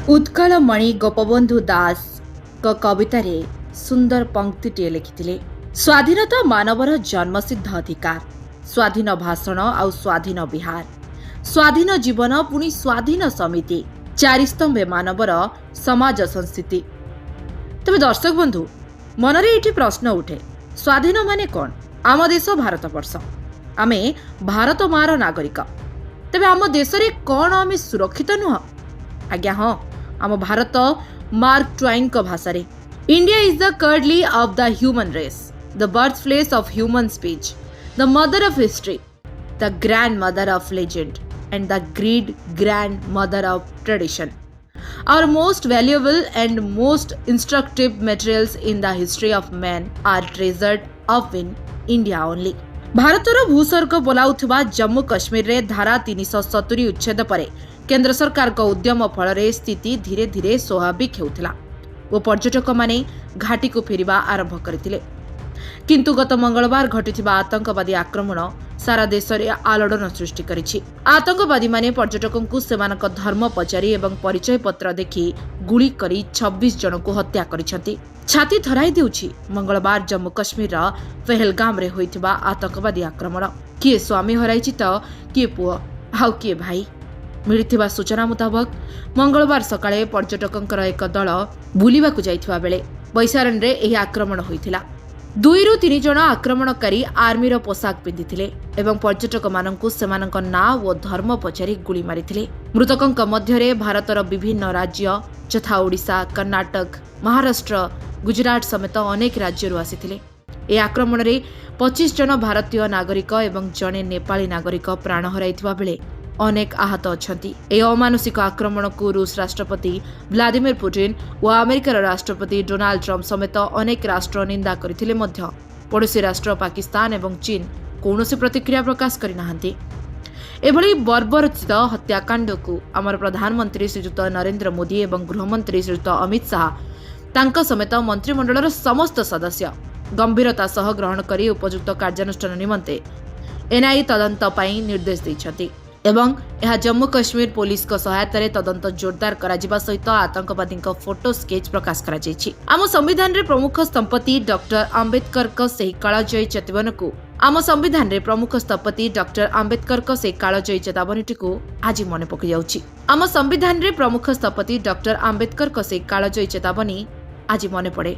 उत्कलमणि गोपबंधु दास कवितार सुंदर पंक्तिटे लिखिथिले। स्वाधीनता मानवर जन्मसिद्ध अधिकार, स्वाधीन भाषण आउ स्वाधीन विहार, स्वाधीन जीवन पुणी स्वाधीन समिति, चारि स्तंभे मानवर समाज संस्थिति। तबे दर्शक बंधु मनरे एठी प्रश्न उठे, स्वाधीन माने कौन? आम देश भारतवर्ष, आमे भारत मार नागरिक। तबे आम देश रे कौन आमे सुरक्षित नुह? आज्ञा हाँ, आम भारत मार्क ट्वाइन को भाषा रे India is the cradle of the human race, the birth place of human speech, the mother of history, the grand mother of legend and the great grandmother of tradition. Our most valuable and most instructive materials in the history of man are treasured up in India only. भारतर भूस्वर्ग बोलाउथबा जम्मू कश्मीर रे धारा 370 उच्छेद परे केंद्र सरकार को उद्यम फल रे स्थिति धीरे धीरे स्वाभाविक हेउथला ओ पर्यटक माने घाटी को फेरिबा आरंभ करथिले। किंतु गत मंगलवार घटिथिबा आतंकवादी आक्रमण सारा देश रे आलोड़न सृष्टि करिछि। आतंकवादी माने पर्यटकंकु सेमानक धर्म पचारि एवं परिचय पत्र देखि गुली करी 26 जन को हत्या करिसंती। छाती थराई देउछि मंगलवार जम्मू कश्मीर रा पहलगाम रे होइथिबा आतंकवादी आक्रमण। किए स्वामी हराइछि त किए पुओ आउ किए भाई। मिलिथिबा सूचना मुताबक मंगलवार सकाळे पर्यटकंकर एक दल बुलिबाकु जाइथिबा बेले बैसारन रे एही आक्रमण होइथिला। 2 ରୁ 3 जन आक्रमणकारी आर्मीर पोशाक पिंधिथिले एवं पर्यटक माननकु सेमानक नाँ ओ धर्म पचारि गुली मारिथिले। मृतकंक मध्यरे भारतर विभिन्न राज्य यथा ओडिशा, कर्नाटक, महाराष्ट्र, गुजरात समेत अनेक राज्यरू आसिथिले। ए आक्रमण रे 25 जन भारतीय नागरिक एवं जने नेपाली नागरिक प्राण हराइथिबा बेले अनेक आहत अछंती। ए अमानुषिक आक्रमण को रूस राष्ट्रपति व्लादिमिर पुतिन और अमेरिकार राष्ट्रपति डोनाल्ड ट्रम्प समेत अनेक राष्ट्र निंदा करथिले मध्य पड़ोसी राष्ट्र पाकिस्तान एवं चीन कौनसी प्रतिक्रिया प्रकाश करिनाहांती। एभली बर्बरचित हत्याकांड को आमर प्रधानमंत्री श्रीयुत नरेंद्र मोदी एवं गृहमंत्री श्रीयुत अमित शाह तांका समेत मंत्रिमंडलर समस्त सदस्य गंभीरता सह ग्रहण करी उपयुक्त कार्यानुष्ठान निमंते एनआईए तदंत पई निर्देश दैछथि एवं यह जम्मू कश्मीर पुलिस को सहायता रे तदंत जोरदार करा सहित आतंकवादी फोटो स्केच प्रकाश करा जायछि। आम संविधान रे प्रमुख स्तंपति डॉक्टर आंबेडकर को सही कालजयी चेतावनी को आम संविधान रे प्रमुख स्तंपति डॉक्टर आंबेडकर को सही कालजयी चेतावनी को आज मन पकि जाउछि। आम संविधान रे प्रमुख स्तंपति डॉक्टर आंबेडकर को सही कालजयी चेतावनी आज मन पड़े।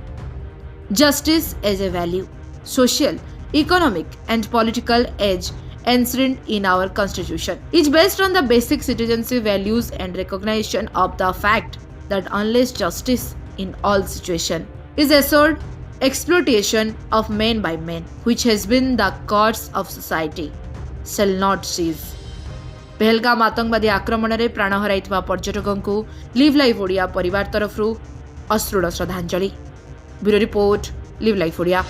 Justice as a value, social, economic and political as enshrined in our constitution is based on the basic citizenship values and recognition of the fact that unless justice in all situations is assured, exploitation of men by men, which has been the course of society, shall not cease. Pahalgam आतंकवादी आक्रमण रे प्राण हराइथिबा पर्यटकंकु live life Odia परिवार तरफरु अश्रुड़ श्रद्धांजलि। Bureau report, live life Odia.